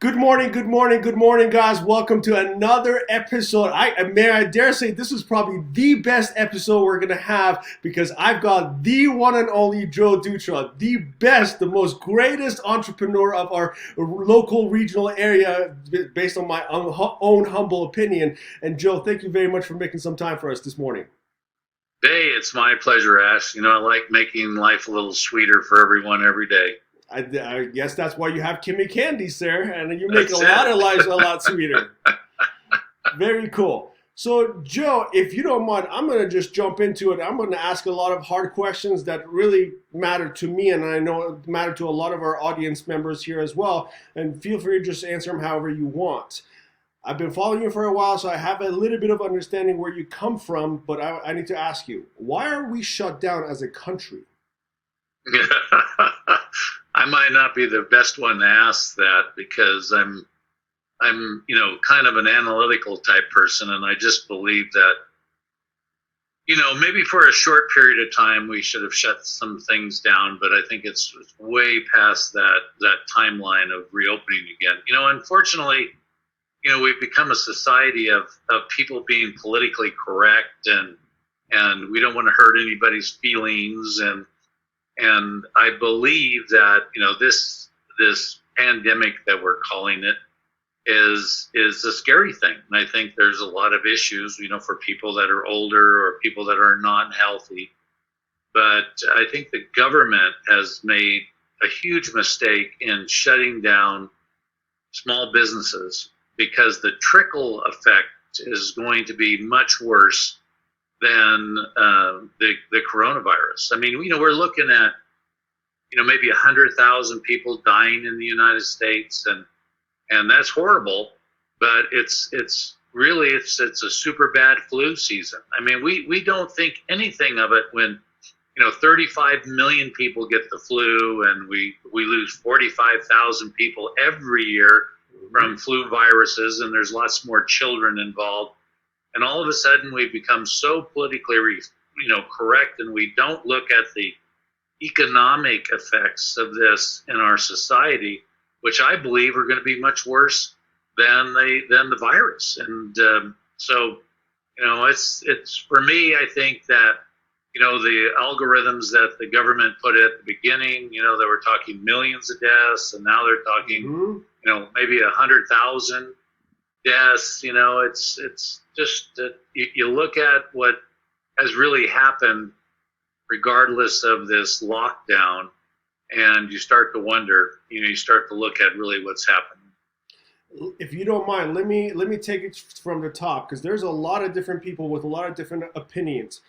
Good morning, good morning, good morning, guys. Welcome to another episode. I dare say this is probably the best episode we're gonna have because I've got the one and only Joe Dutra, the best, the most greatest entrepreneur of our local regional area, based on my own humble opinion. And Joe, thank you very much for making some time for us this morning. Hey, it's my pleasure, Ash. I like making life a little sweeter for everyone every day. I guess that's why you have Kimmy Candy, sir, and you make a That's lot of it. lives a lot sweeter. Very cool. So, Joe, if you don't mind, I'm going to just jump into it. I'm going to ask a lot of hard questions that really matter to me, and I know matter to a lot of our audience members here as well. And feel free to just answer them however you want. I've been following you for a while, so I have a little bit of understanding where you come from, but I need to ask you, why are we shut down as a country? I might not be the best one to ask that because I'm kind of an analytical type person, and I just believe that, maybe for a short period of time we should have shut some things down, but I think it's way past that timeline of reopening again. Unfortunately, we've become a society of people being politically correct, and we don't want to hurt anybody's feelings, and I believe that this pandemic that we're calling it is a scary thing. And I think there's a lot of issues, for people that are older or people that are not healthy. But I think the government has made a huge mistake in shutting down small businesses because the trickle effect is going to be much worse than the coronavirus. I mean, we're looking at maybe 100,000 people dying in the United States, and that's horrible. But it's really it's a super bad flu season. I mean, we don't think anything of it when 35 million people get the flu, and we lose 45,000 people every year from flu viruses, and there's lots more children involved. And all of a sudden, we've become so politically, correct, and we don't look at the economic effects of this in our society, which I believe are going to be much worse than the virus. And so, it's for me. I think that the algorithms that the government put at the beginning, they were talking millions of deaths, and now they're talking, maybe 100,000 deaths. It's just that you look at what has really happened regardless of this lockdown, and you start to wonder, you start to look at really what's happening. If you don't mind, let me take it from the top because there's a lot of different people with a lot of different opinions.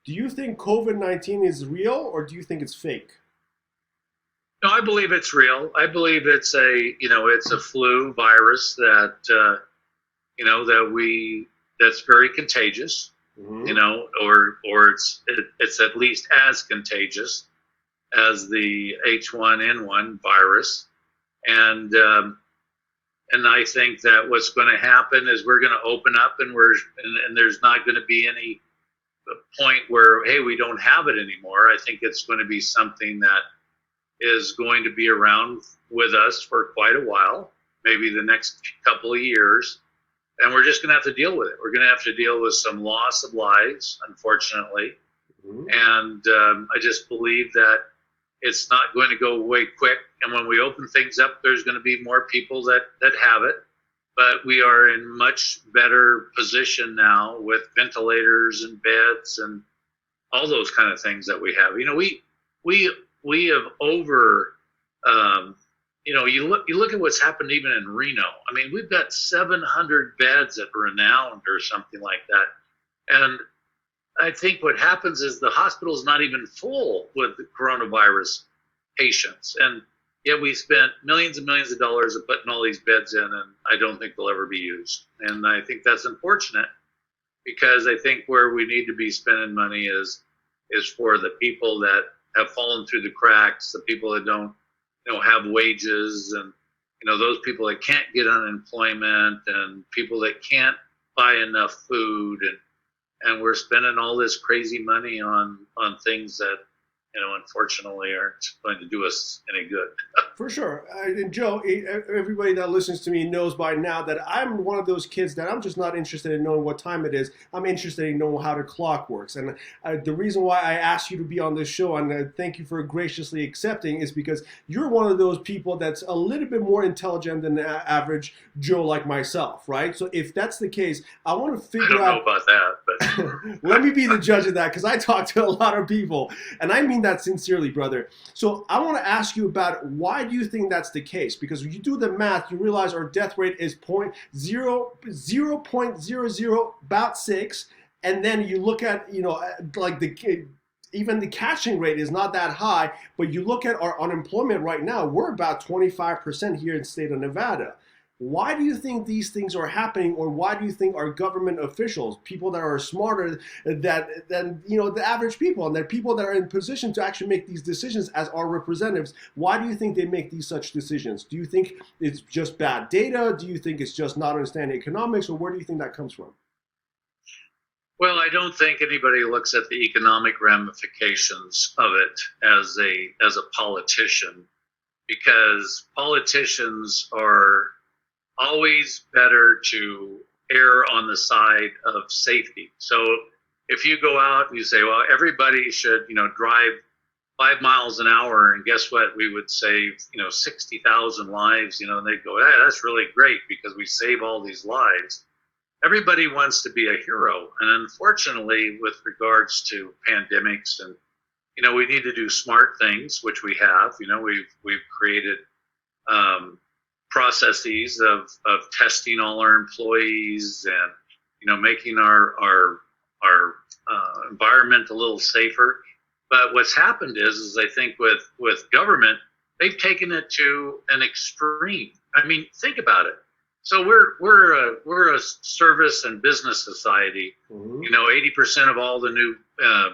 Do you think COVID-19 is real, or do you think it's fake? No, I believe it's real. I believe it's a flu virus that that's very contagious. Or it's at least as contagious as the H1N1 virus, and I think that what's going to happen is we're going to open up, and there's not going to be any point where, hey, we don't have it anymore. I think it's going to be something that is going to be around with us for quite a while, maybe the next couple of years. And we're just going to have to deal with it. We're going to have to deal with some loss of lives, unfortunately. And I just believe that it's not going to go away quick. And when we open things up, there's going to be more people that have it. But we are in much better position now with ventilators and beds and all those kind of things that we have. We have over. You look at what's happened even in Reno. I mean, we've got 700 beds at Reno or something like that. And I think what happens is the hospital is not even full with the coronavirus patients. And yet we spent millions and millions of dollars of putting all these beds in, and I don't think they'll ever be used. And I think that's unfortunate because I think where we need to be spending money is for the people that have fallen through the cracks, the people that don't have wages, and those people that can't get unemployment, and people that can't buy enough food, and we're spending all this crazy money on things that unfortunately aren't going to do us any good. For sure. And Joe, everybody that listens to me knows by now that I'm one of those kids that I'm just not interested in knowing what time it is. I'm interested in knowing how the clock works. And the reason why I asked you to be on this show, and thank you for graciously accepting, is because you're one of those people that's a little bit more intelligent than the average Joe like myself, right? So if that's the case, I want to I figure don't out. know about that, but Let me be the judge of that because I talk to a lot of people, and I mean that sincerely, brother. So I want to ask you about why do you think that's the case? Because when you do the math, you realize our death rate is 0.00 about 6, and then you look at like even the catching rate is not that high, but you look at our unemployment right now, we're about 25% here in the state of Nevada. Why do you think these things are happening, or why do you think our government officials, people that are smarter than the average people, and they're people that are in position to actually make these decisions as our representatives, why do you think they make these such decisions? Do you think it's just bad data? Do you think it's just not understanding economics, or where do you think that comes from? well, I don't think anybody looks at the economic ramifications of it as a politician, because politicians are always better to err on the side of safety. So if you go out and you say, well, everybody should, drive 5 miles an hour, and guess what? We would save, 60,000 lives, and they'd go, hey, that's really great because we save all these lives. Everybody wants to be a hero. And unfortunately, with regards to pandemics and, we need to do smart things, which we have, we've created, processes of testing all our employees and making our environment a little safer. But what's happened is I think with government, they've taken it to an extreme. I mean, think about it. So we're a service and business society. Mm-hmm. 80% of all the new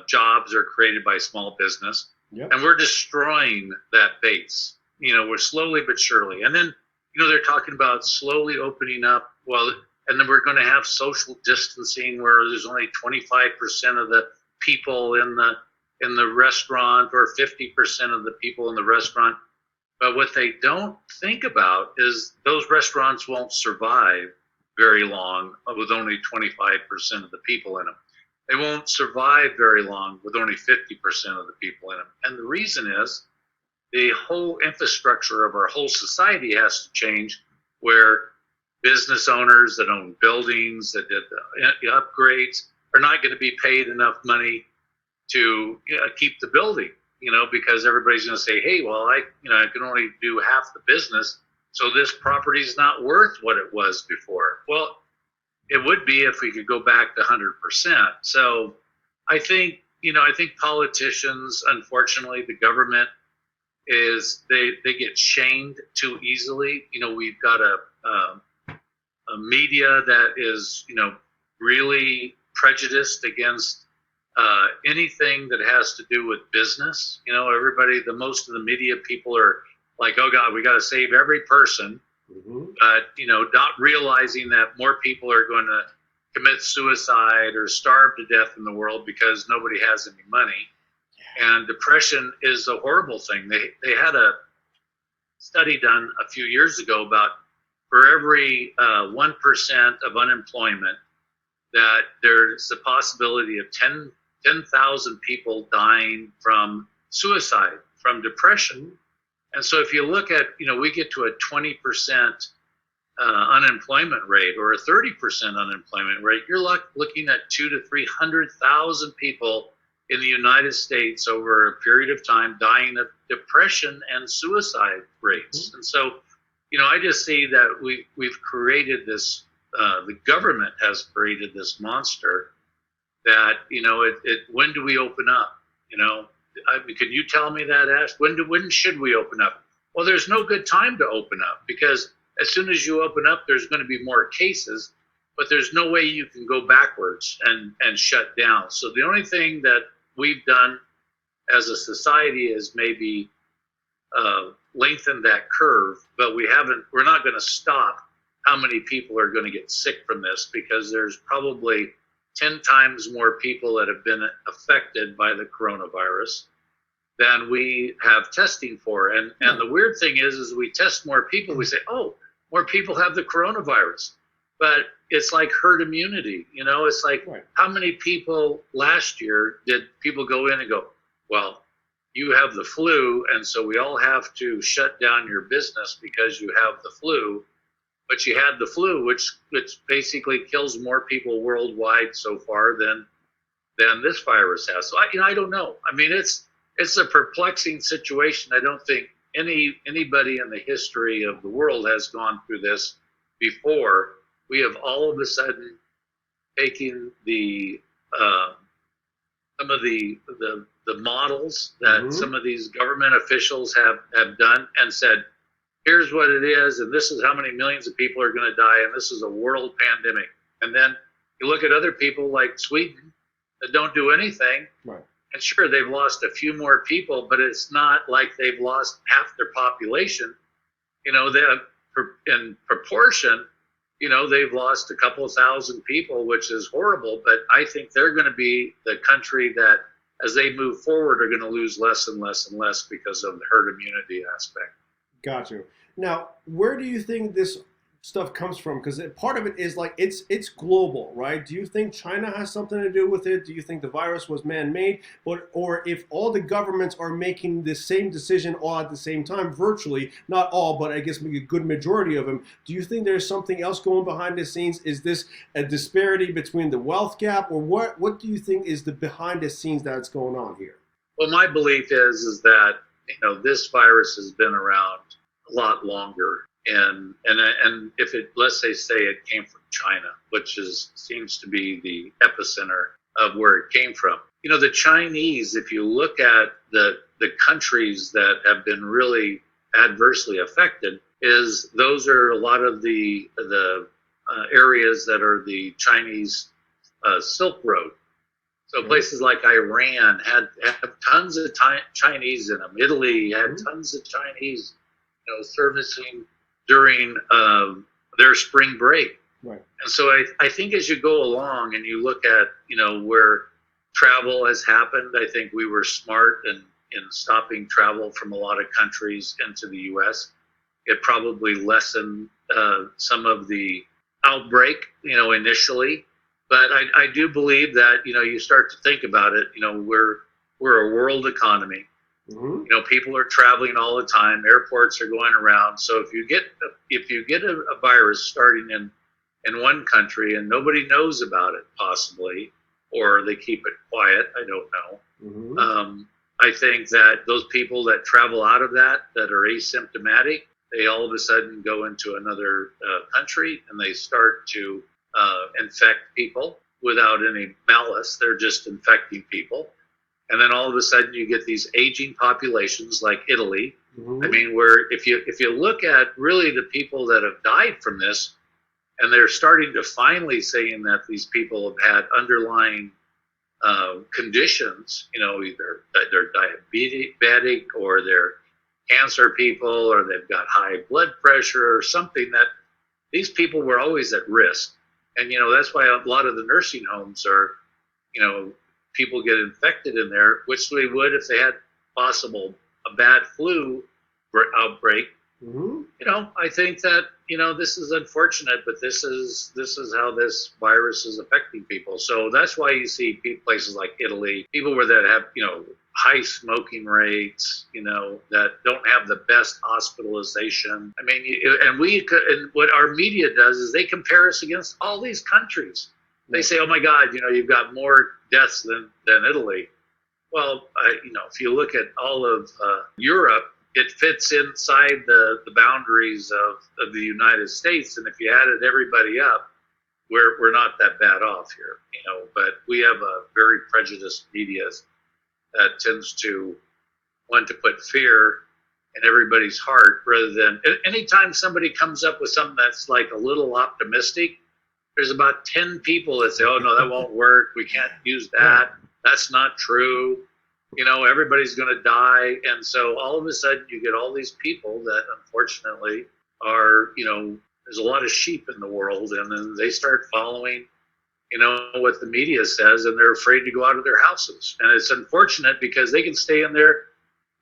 jobs are created by small business. Yep. And we're destroying that base. We're slowly but surely. And then they're talking about slowly opening up. Well, and then we're going to have social distancing where there's only 25% of the people in the restaurant, or 50% of the people in the restaurant. But what they don't think about is those restaurants won't survive very long with only 25% of the people in them. They won't survive very long with only 50% of the people in them. And the reason is, the whole infrastructure of our whole society has to change, where business owners that own buildings that did the upgrades are not going to be paid enough money to keep the building, because everybody's going to say, hey, well, I can only do half the business, so this property is not worth what it was before. Well, it would be if we could go back to 100%. So I think politicians, unfortunately, the government, is they get shamed too easily. We've got a media that is really prejudiced against anything that has to do with business. Most of the media people are like, oh God, we got to save every person. Mm-hmm. But not realizing that more people are going to commit suicide or starve to death in the world because nobody has any money. And depression is a horrible thing. They had a study done a few years ago about, for every 1% of unemployment, that there's the possibility of 10,000 people dying from suicide, from depression. And so if you look at, we get to a 20% unemployment rate, or a 30% unemployment rate, you're looking at 200,000 to 300,000 people in the United States over a period of time dying of depression and suicide rates. Mm-hmm. And so, I just see that we've created this, the government has created this monster that, when do we open up? Can you tell me that, Ash? When should we open up? Well, there's no good time to open up, because as soon as you open up, there's going to be more cases, but there's no way you can go backwards and shut down. So the only thing that we've done as a society is maybe lengthen that curve, but we're not going to stop how many people are going to get sick from this, because there's probably 10 times more people that have been affected by the coronavirus than we have testing for. And the weird thing is we test more people. We say, oh, more people have the coronavirus. But it's like herd immunity. It's like, how many people last year did people go in and go, well, you have the flu, and so we all have to shut down your business because you have the flu. But you had the flu, which basically kills more people worldwide so far than this virus has. So I don't know. I mean, it's a perplexing situation. I don't think anybody in the history of the world has gone through this before. We have all of a sudden taken the some of the models that some of these government officials have done and said, here's what it is, and this is how many millions of people are going to die, and this is a world pandemic. And then you look at other people like Sweden that don't do anything, and sure, they've lost a few more people, but it's not like they've lost half their population. In proportion, they've lost a couple of thousand people, which is horrible, but I think they're going to be the country that, as they move forward, are going to lose less and less and less because of the herd immunity aspect. Got you. Now, where do you think this stuff comes from? Because part of it is like it's global, right? Do you think China has something to do with it? Do you think the virus was man-made? Or if all the governments are making the same decision all at the same time, virtually, not all, but I guess maybe a good majority of them, do you think there's something else going behind the scenes? Is this a disparity between the wealth gap, or what do you think is the behind the scenes that's going on here? Well, my belief is that this virus has been around a lot longer. And if let's say it came from China, which seems to be the epicenter of where it came from. The Chinese, if you look at the countries that have been really adversely affected, those are a lot of the areas that are the Chinese Silk Road. So places like Iran had tons of Chinese in them. Italy had tons of Chinese, servicing during their spring break. Right. And so I think as you go along and you look at, where travel has happened, I think we were smart in stopping travel from a lot of countries into the U.S. It probably lessened some of the outbreak, initially. But I do believe that, you start to think about it, we're a world economy. People are traveling all the time. Airports are going around. So if you get a virus starting in one country and nobody knows about it, possibly, or they keep it quiet, I don't know. I think that those people that travel out of that are asymptomatic, they all of a sudden go into another country and they start to infect people without any malice. They're just infecting people. And then all of a sudden you get these aging populations like Italy. I mean, where if you look at really the people that have died from this, and they're starting to finally saying that these people have had underlying conditions, either that they're diabetic or they're cancer people or they've got high blood pressure or something, that these people were always at risk. And, that's why a lot of the nursing homes are, people get infected in there, which they would if they had a bad flu outbreak. I think that, this is unfortunate, but this is how this virus is affecting people. So that's why you see places like Italy, people that have, high smoking rates, that don't have the best hospitalization. I mean, and what our media does is they compare us against all these countries. They say, oh my God, you've got more deaths than Italy. Well, if you look at all of Europe, it fits inside the boundaries of the United States. And if you added everybody up, we're not that bad off here, but we have a very prejudiced media that tends to want to put fear in everybody's heart rather than anytime somebody comes up with something that's like a little optimistic, there's about 10 people that say, oh, no, that won't work. We can't use that. That's not true. Everybody's going to die. And so all of a sudden you get all these people that unfortunately are, there's a lot of sheep in the world. And then they start following, what the media says, and they're afraid to go out of their houses. And it's unfortunate because they can stay in there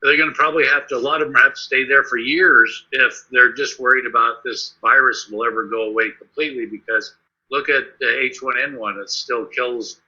They're going to probably have to, a lot of them have to stay there for years if they're just worried about this virus will ever go away completely, because look at the H1N1, it still kills,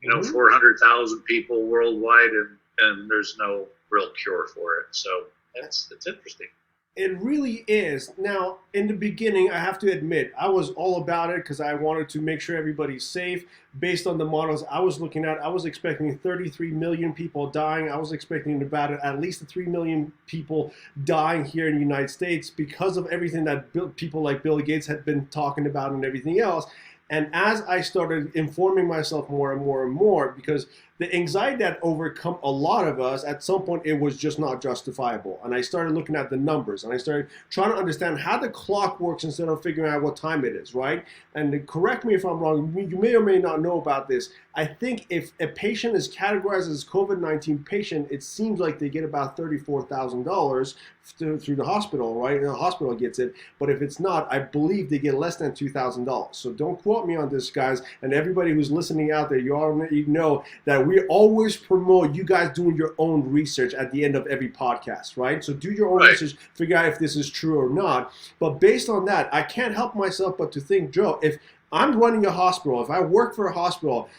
400,000 people worldwide, and there's no real cure for it. So it's interesting. It really is. Now, in the beginning, I have to admit, I was all about it because I wanted to make sure everybody's safe. Based on the models I was looking at, I was expecting 33 million people dying. I was expecting about at least 3 million people dying here in the United States because of everything that people like Bill Gates had been talking about and everything else. And as I started informing myself more and more and more, because the anxiety that overcome a lot of us, at some point it was just not justifiable. And I started looking at the numbers, and I started trying to understand how the clock works instead of figuring out what time it is, right? And correct me if I'm wrong, you may or may not know about this. I think if a patient is categorized as COVID-19 patient, it seems like they get about $34,000 through the hospital, right? And the hospital gets it. But if it's not, I believe they get less than $2,000. So don't quote me on this, guys. And everybody who's listening out there, you already know that we always promote you guys doing your own research at the end of every podcast, right? So do your own research, figure out if this is true or not. But based on that, I can't help myself but to think, Joe, if I'm running a hospital, if I work for a hospital,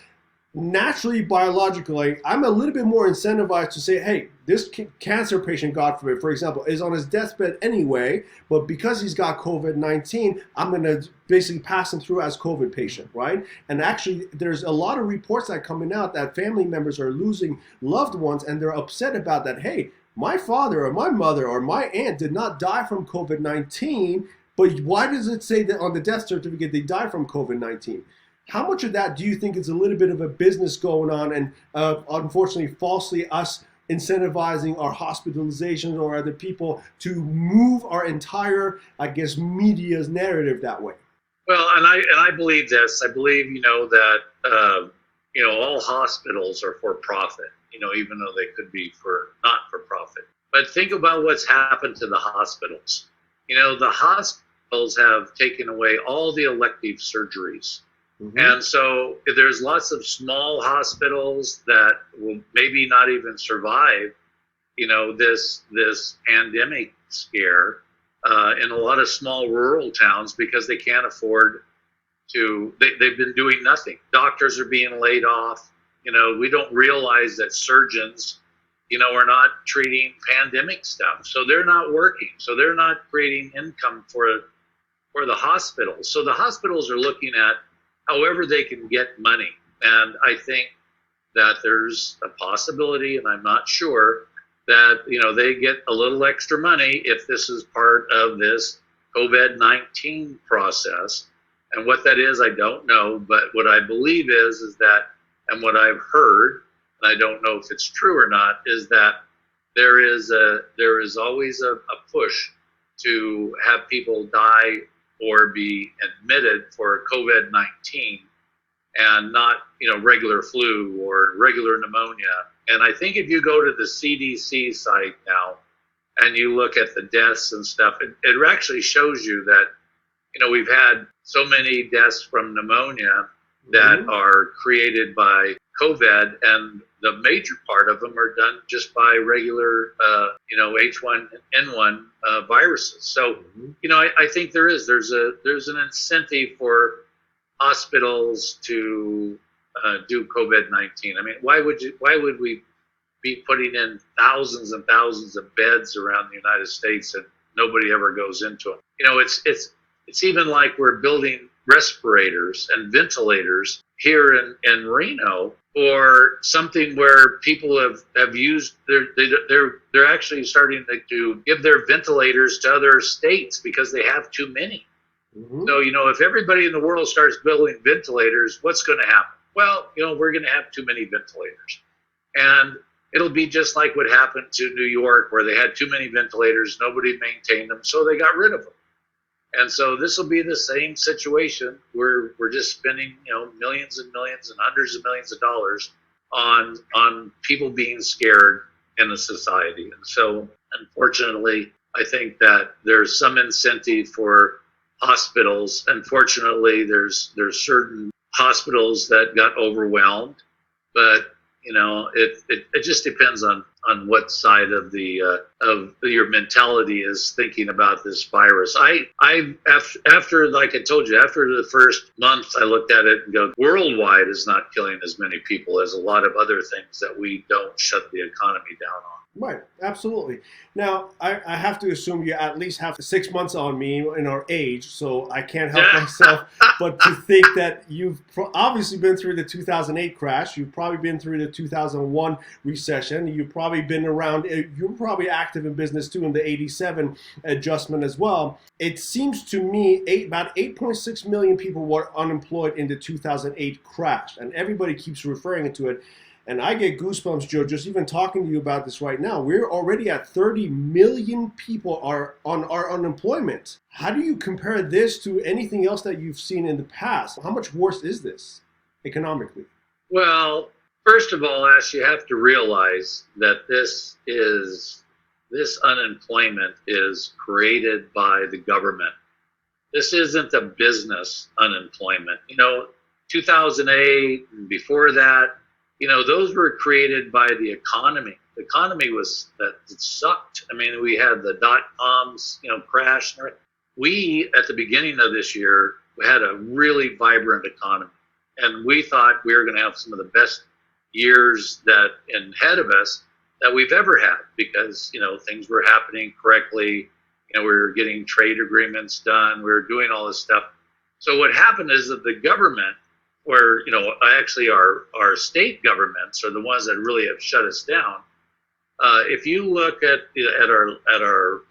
naturally, biologically, I'm a little bit more incentivized to say, hey, this cancer patient, God forbid, for example, is on his deathbed anyway, but because he's got COVID-19, I'm going to basically pass him through as COVID patient, right? And actually, there's a lot of reports that are coming out that family members are losing loved ones, and they're upset about that. Hey, my father or my mother or my aunt did not die from COVID-19, but why does it say that on the death certificate they died from COVID-19? How much of that do you think is a little bit of a business going on, and unfortunately falsely us incentivizing our hospitalizations or other people to move our entire, I guess, media's narrative that way? Well, and I believe this. I believe, that, all hospitals are for profit, even though they could be for not for profit. But think about what's happened to the hospitals. The hospitals have taken away all the elective surgeries. Mm-hmm. And so there's lots of small hospitals that will maybe not even survive, this pandemic scare in a lot of small rural towns because they can't afford to, they've been doing nothing. Doctors are being laid off. We don't realize that surgeons, are not treating pandemic stuff. So they're not working. So they're not creating income for the hospitals. So the hospitals are looking at however they can get money. And I think that there's a possibility, and I'm not sure, that, they get a little extra money if this is part of this COVID-19 process. And what that is, I don't know. But what I believe is that, and what I've heard, and I don't know if it's true or not, is that there is always a push to have people die or be admitted for COVID-19 and not, regular flu or regular pneumonia. And I think if you go to the CDC site now and you look at the deaths and stuff, it actually shows you that, we've had so many deaths from pneumonia that are created by COVID, and the major part of them are done just by regular, H1N1 viruses. So, I think there's an incentive for hospitals to do COVID-19. I mean, why would we be putting in thousands and thousands of beds around the United States and nobody ever goes into them? It's even like we're building respirators and ventilators here in Reno, or something where people have used they're actually starting to give their ventilators to other states because they have too many. Mm-hmm. So if everybody in the world starts building ventilators, what's going to happen? Well, we're going to have too many ventilators, and it'll be just like what happened to New York, where they had too many ventilators, nobody maintained them, so they got rid of them. And so this will be the same situation where we're just spending, millions and millions and hundreds of millions of dollars on people being scared in the society. And so, unfortunately, I think that there's some incentive for hospitals. Unfortunately, there's certain hospitals that got overwhelmed, but It just depends on what side of your mentality is thinking about this virus. After, like I told you, after the first month, I looked at it and go, worldwide is not killing as many people as a lot of other things that we don't shut the economy down on. Right, absolutely. Now, I have to assume you at least have 6 months on me in our age, so I can't help myself but to think that you've obviously been through the 2008 crash. You've probably been through the 2001 recession. You've probably been around, you're probably active in business too in the 87 adjustment as well. It seems to me about 8.6 million people were unemployed in the 2008 crash, and everybody keeps referring to it. And I get goosebumps, Joe, just even talking to you about this right now. We're already at 30 million people are on our unemployment. How do you compare this to anything else that you've seen in the past? How much worse is this economically? Well, first of all, Ash, you have to realize that this unemployment is created by the government. This isn't a business unemployment. 2008 and before that, those were created by the economy. The economy it sucked. I mean, we had the dot-coms, crash. We, at the beginning of this year, we had a really vibrant economy. And we thought we were going to have some of the best years ahead of us that we've ever had because, things were happening correctly. We were getting trade agreements done. We were doing all this stuff. So what happened is that the government, where actually our state governments are the ones that really have shut us down. If you look at our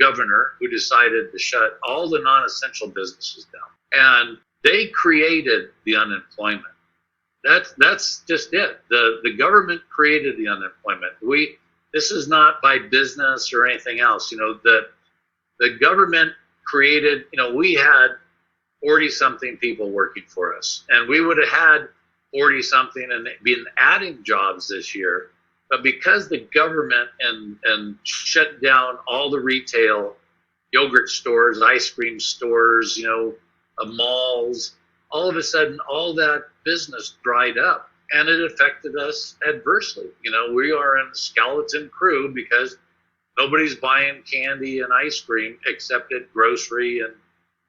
governor, who decided to shut all the non-essential businesses down, and they created the unemployment. That's just it. The government created the unemployment. This is not by business or anything else. The government created. We had 40-something people working for us. And we would have had 40-something and been adding jobs this year. But because the government and shut down all the retail, yogurt stores, ice cream stores, malls, all of a sudden all that business dried up. And it affected us adversely. We are in skeleton crew because nobody's buying candy and ice cream except at grocery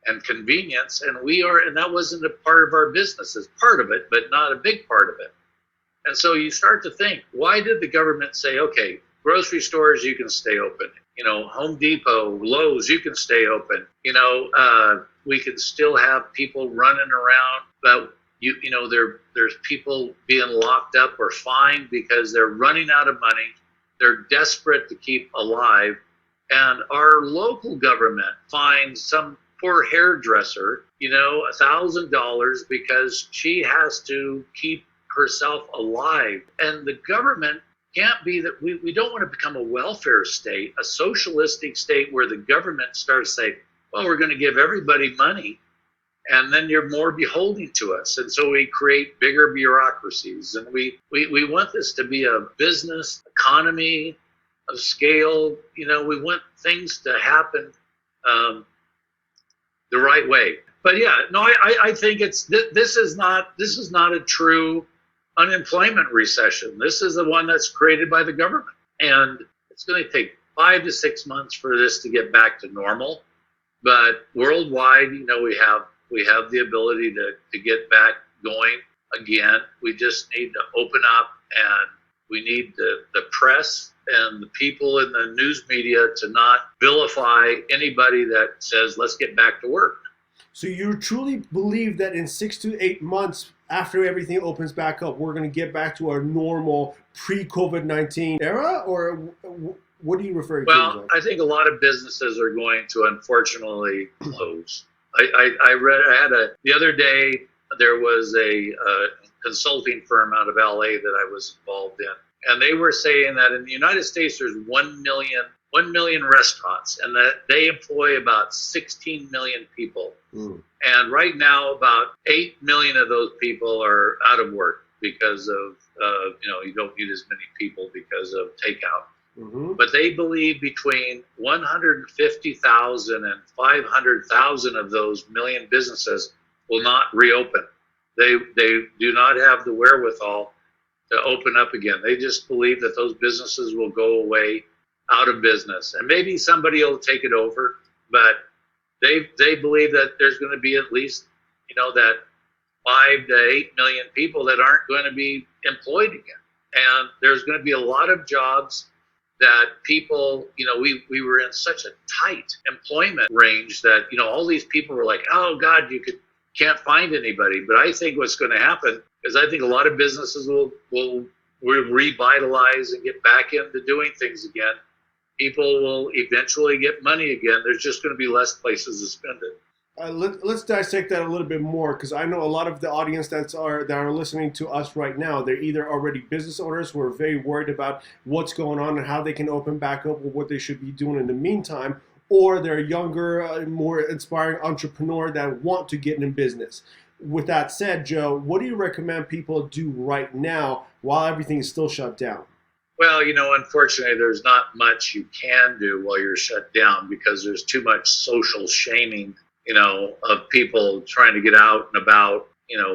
and convenience, and that wasn't a part of our business. It's part of it, but not a big part of it. And so you start to think, why did the government say, okay, grocery stores, you can stay open. Home Depot, Lowe's, you can stay open. We can still have people running around, but there's people being locked up or fined because they're running out of money. They're desperate to keep alive. And our local government finds some poor hairdresser, $1,000 because she has to keep herself alive. And the government can't be that. We don't want to become a welfare state, a socialistic state where the government starts saying, well, we're going to give everybody money and then you're more beholden to us. And so we create bigger bureaucracies. And we want this to be a business economy of scale. We want things to happen the right way. But yeah, no, I think this is not a true unemployment recession. This is the one that's created by the government, and it's going to take 5 to 6 months for this to get back to normal. But worldwide, we have the ability to get back going again. We just need to open up, and we need the press and the people in the news media to not vilify anybody that says, let's get back to work. So you truly believe that in 6 to 8 months after everything opens back up, we're going to get back to our normal pre-COVID-19 era? Or what are you referring to? Well, I think a lot of businesses are going to unfortunately close. The other day, there was a consulting firm out of LA that I was involved in. And they were saying that in the United States, there's 1 million restaurants, and that they employ about 16 million people. And right now, about 8 million of those people are out of work because of, you don't need as many people because of takeout. Mm-hmm. But they believe between 150,000 and 500,000 of those million businesses will not reopen. They do not have the wherewithal to open up again. They just believe that those businesses will go away out of business, and maybe somebody will take it over, but they believe that there's going to be at least, that 5 to 8 million people that aren't going to be employed again, and there's going to be a lot of jobs that people, we were in such a tight employment range that, all these people were like, oh God, can't find anybody. But I think what's going to happen is I think a lot of businesses will revitalize and get back into doing things again. People will eventually get money again. There's just going to be less places to spend it. Let's dissect that a little bit more, because I know a lot of the audience that are listening to us right now, they're either already business owners who are very worried about what's going on and how they can open back up or what they should be doing in the meantime, or they're younger, more inspiring entrepreneur that want to get in business. With that said, Joe, what do you recommend people do right now while everything is still shut down? Well, unfortunately, there's not much you can do while you're shut down because there's too much social shaming, of people trying to get out and about,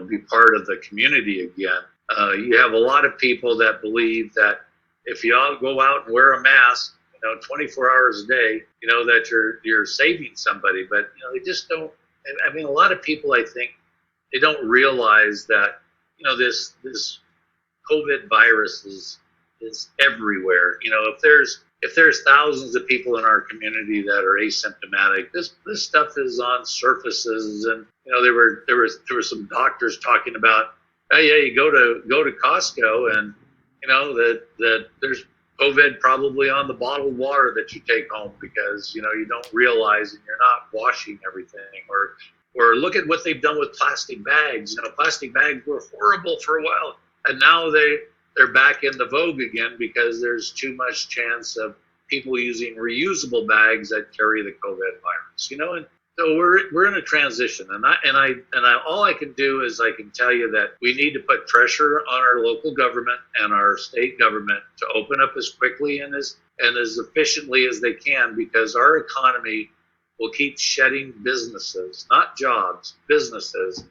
be part of the community again. You have a lot of people that believe that if you all go out and wear a mask, 24 hours a day, that you're saving somebody. But, they just don't. I mean, a lot of people, I think, they don't realize that, this COVID virus is everywhere. If there's thousands of people in our community that are asymptomatic, this stuff is on surfaces, and there were some doctors talking about, oh yeah, you go to Costco, and that there's COVID probably on the bottled water that you take home because you don't realize and you're not washing everything, or look at what they've done with plastic bags. Plastic bags were horrible for a while, and now they're back in the vogue again because there's too much chance of people using reusable bags that carry the COVID virus. And so we're in a transition, and all I can do is I can tell you that we need to put pressure on our local government and our state government to open up as quickly and as efficiently as they can, because our economy will keep shedding businesses, not jobs, businesses,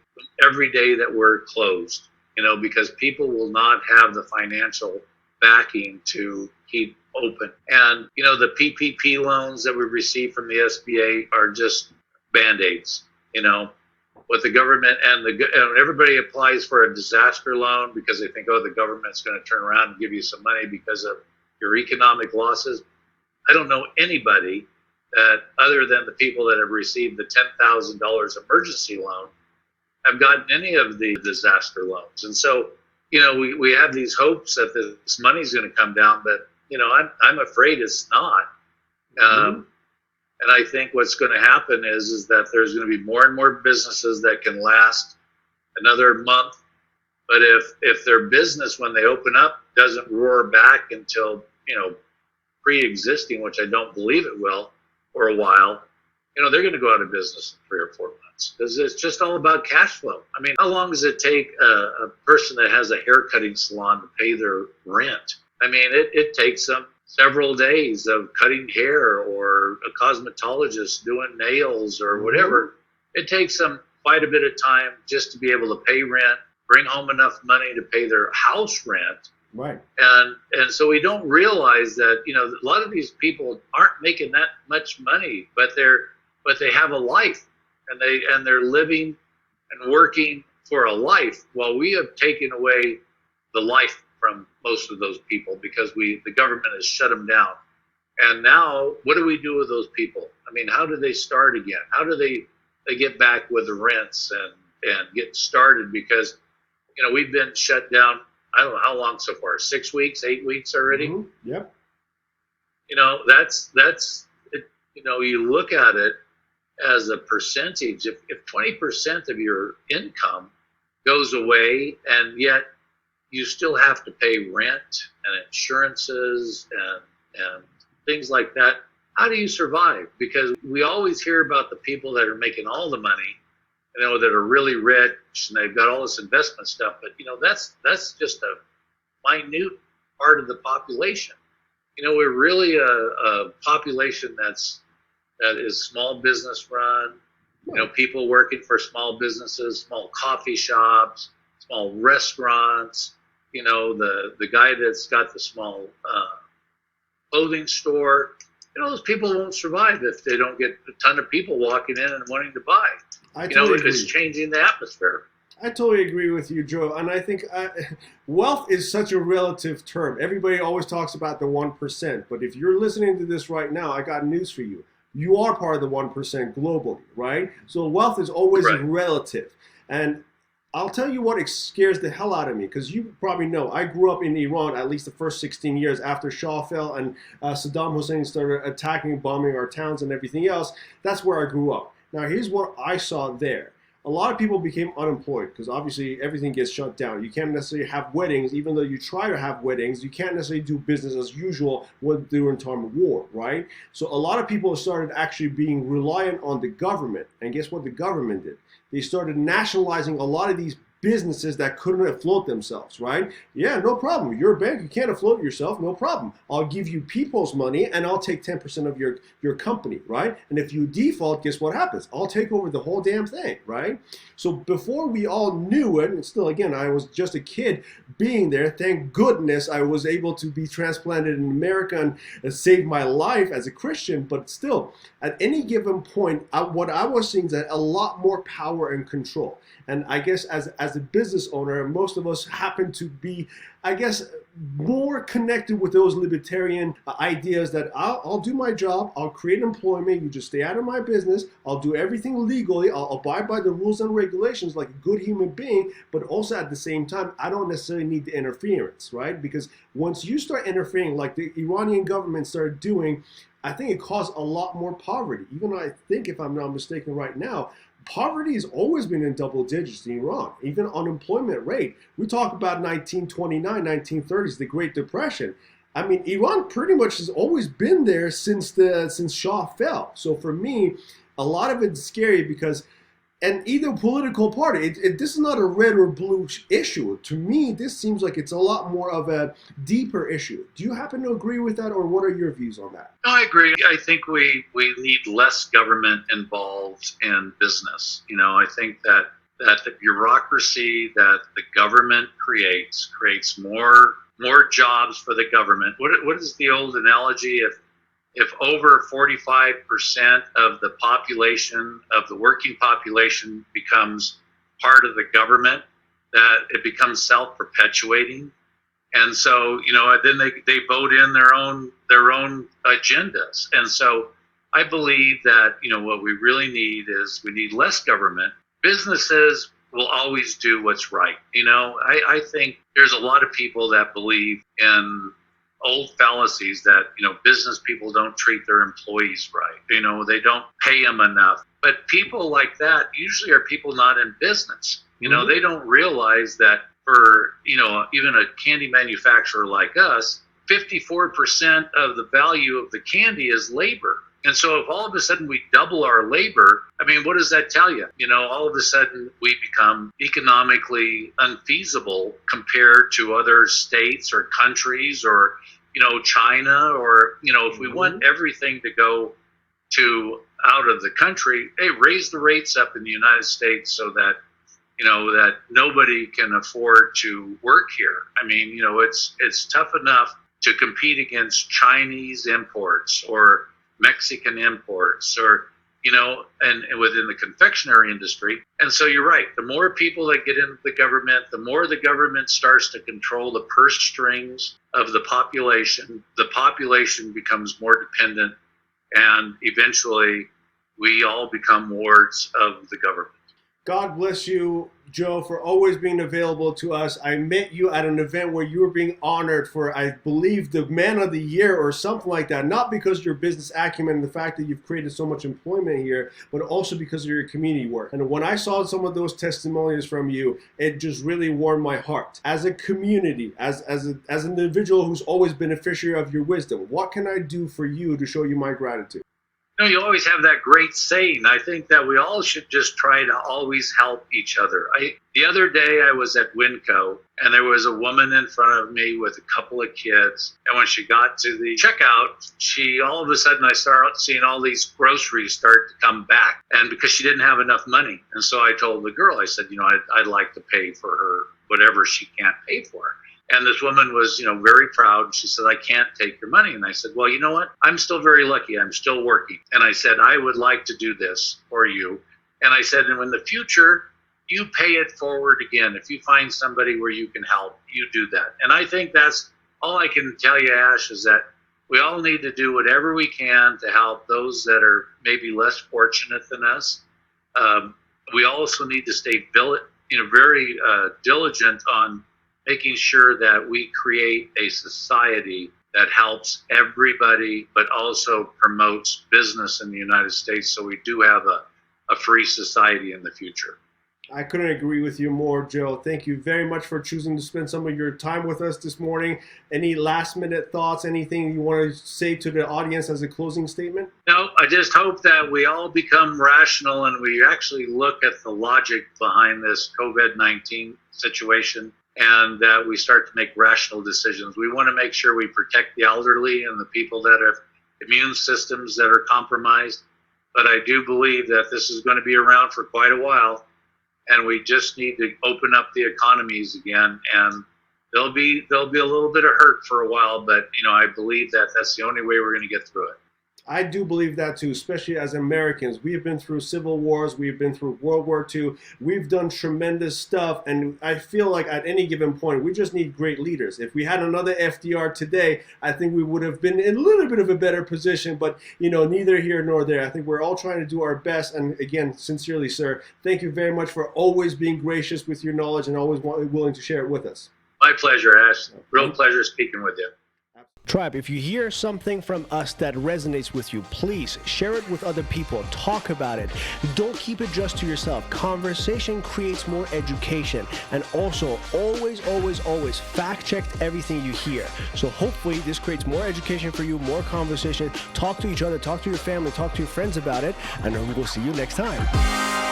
every day that we're closed. Because people will not have the financial backing to keep open. And, the PPP loans that we receive from the SBA are just Band-Aids. What the government and everybody applies for a disaster loan because they think, oh, the government's going to turn around and give you some money because of your economic losses. I don't know anybody that, other than the people that have received the $10,000 emergency loan, have gotten any of the disaster loans. And so, we have these hopes that this money's going to come down, but, I'm afraid it's not. And I think what's going to happen is that there's going to be more and more businesses that can last another month. But if their business, when they open up, doesn't roar back until, pre-existing, which I don't believe it will, for a while, they're going to go out of business in 3 or 4 months because it's just all about cash flow. I mean, how long does it take a person that has a hair cutting salon to pay their rent? I mean, it takes them several days of cutting hair, or a cosmetologist doing nails or whatever. It takes them quite a bit of time just to be able to pay rent, bring home enough money to pay their house rent. Right. And so we don't realize that, a lot of these people aren't making that much money, but they have a life, and they're living and working for a life, while we have taken away the life from most of those people because the government has shut them down. And now, what do we do with those people? I mean, how do they start again? How do they get back with the rents and get started? Because, we've been shut down, I don't know how long so far, 6 weeks, 8 weeks already. Mm-hmm. Yep. That's it. You look at it as a percentage. If 20% of your income goes away, and yet you still have to pay rent and insurances and things like that, how do you survive? Because we always hear about the people that are making all the money, that are really rich and they've got all this investment stuff, but that's just a minute part of the population. We're really a population that is small business run, people working for small businesses, small coffee shops, small restaurants, the guy that's got the small clothing store. Those people won't survive if they don't get a ton of people walking in and wanting to buy. I totally agree. It's changing the atmosphere. I totally agree with you, Joe. And I think wealth is such a relative term. Everybody always talks about the 1%. But if you're listening to this right now, I got news for you. You are part of the 1% globally, right? So wealth is always relative. And I'll tell you what scares the hell out of me, because you probably know, I grew up in Iran at least the first 16 years after Shah fell and Saddam Hussein started attacking, bombing our towns and everything else. That's where I grew up. Now, here's what I saw there. A lot of people became unemployed because obviously everything gets shut down. You can't necessarily have weddings, even though you try to have weddings. You can't necessarily do business as usual during time of war, right? So a lot of people started actually being reliant on the government. And guess what the government did? They started nationalizing a lot of these businesses that couldn't afloat themselves, right? Yeah, no problem. You're a bank, you can't afloat yourself, no problem. I'll give you people's money and I'll take 10% of your company, right? And if you default, guess what happens? I'll take over the whole damn thing, right? So before we all knew it, and still again, I was just a kid being there, thank goodness I was able to be transplanted in America and save my life as a Christian, but still, at any given point, what I was seeing is that a lot more power and control. And I guess as a business owner, most of us happen to be, I guess, more connected with those libertarian ideas that I'll do my job, I'll create employment, you just stay out of my business, I'll do everything legally, I'll abide by the rules and regulations like a good human being, but also at the same time, I don't necessarily need the interference, right? Because once you start interfering like the Iranian government started doing, I think it caused a lot more poverty. Even though I think, if I'm not mistaken right now, poverty has always been in double digits in Iran. Even unemployment rate. We talk about 1929, 1930s, the Great Depression. I mean, Iran pretty much has always been there since Shah fell. So for me, a lot of it's scary because, and either political party, this is not a red or blue issue. To me, this seems like it's a lot more of a deeper issue. Do you happen to agree with that, or what are your views on that? No, I agree. I think we need less government involved in business. I think that the bureaucracy that the government creates more jobs for the government. What is the old analogy? If over 45% of the population, of the working population, becomes part of the government, that it becomes self-perpetuating. And so, then they vote in their own agendas. And so I believe that, what we really need is we need less government. Businesses will always do what's right. I think there's a lot of people that believe in old fallacies that, business people don't treat their employees right. They don't pay them enough. But people like that usually are people not in business. They don't realize that for, even a candy manufacturer like us, 54% of the value of the candy is labor. And so if all of a sudden we double our labor, what does that tell you? All of a sudden we become economically unfeasible compared to other states or countries or, China, or, if we want everything to go to out of the country, hey, raise the rates up in the United States so that, that nobody can afford to work here. It's tough enough to compete against Chinese imports or Mexican imports or, and within the confectionery industry. And so you're right. The more people that get into the government, the more the government starts to control the purse strings of the population becomes more dependent, and eventually we all become wards of the government. God bless you, Joe, for always being available to us. I met you at an event where you were being honored for, I believe, the Man of the Year or something like that. Not because of your business acumen and the fact that you've created so much employment here, but also because of your community work. And when I saw some of those testimonials from you, it just really warmed my heart. As a community, as an individual who's always been a beneficiary of your wisdom, what can I do for you to show you my gratitude? You always have that great saying. I think that we all should just try to always help each other. The other day I was at Winco, and there was a woman in front of me with a couple of kids. And when she got to the checkout, all of a sudden I started seeing all these groceries start to come back. And because she didn't have enough money. And so I told the girl, I said, I'd like to pay for her whatever she can't pay for. And this woman was, very proud. She said, I can't take your money. And I said, well, you know what? I'm still very lucky. I'm still working. And I said, I would like to do this for you. And I said, and in the future, you pay it forward again. If you find somebody where you can help, you do that. And I think that's all I can tell you, Ash, is that we all need to do whatever we can to help those that are maybe less fortunate than us. We also need to stay very diligent on making sure that we create a society that helps everybody, but also promotes business in the United States, so we do have a free society in the future. I couldn't agree with you more, Joe. Thank you very much for choosing to spend some of your time with us this morning. Any last minute thoughts, anything you want to say to the audience as a closing statement? No, I just hope that we all become rational and we actually look at the logic behind this COVID-19 situation, and that we start to make rational decisions. We want to make sure we protect the elderly and the people that have immune systems that are compromised. But I do believe that this is going to be around for quite a while, and we just need to open up the economies again. And there'll be a little bit of hurt for a while, but I believe that that's the only way we're going to get through it. I do believe that too, especially as Americans. We have been through civil wars. We've been through World War II. We've done tremendous stuff. And I feel like at any given point, we just need great leaders. If we had another FDR today, I think we would have been in a little bit of a better position. But, neither here nor there. I think we're all trying to do our best. And again, sincerely, sir, thank you very much for always being gracious with your knowledge and always willing to share it with us. My pleasure, Ash. Real pleasure speaking with you. Tribe, if you hear something from us that resonates with you, please share it with other people. Talk about it. Don't keep it just to yourself. Conversation creates more education. And also, always fact check everything you hear. So hopefully this creates more education for you, more conversation. Talk to each other, talk to your family, talk to your friends about it. And then we'll see you next time.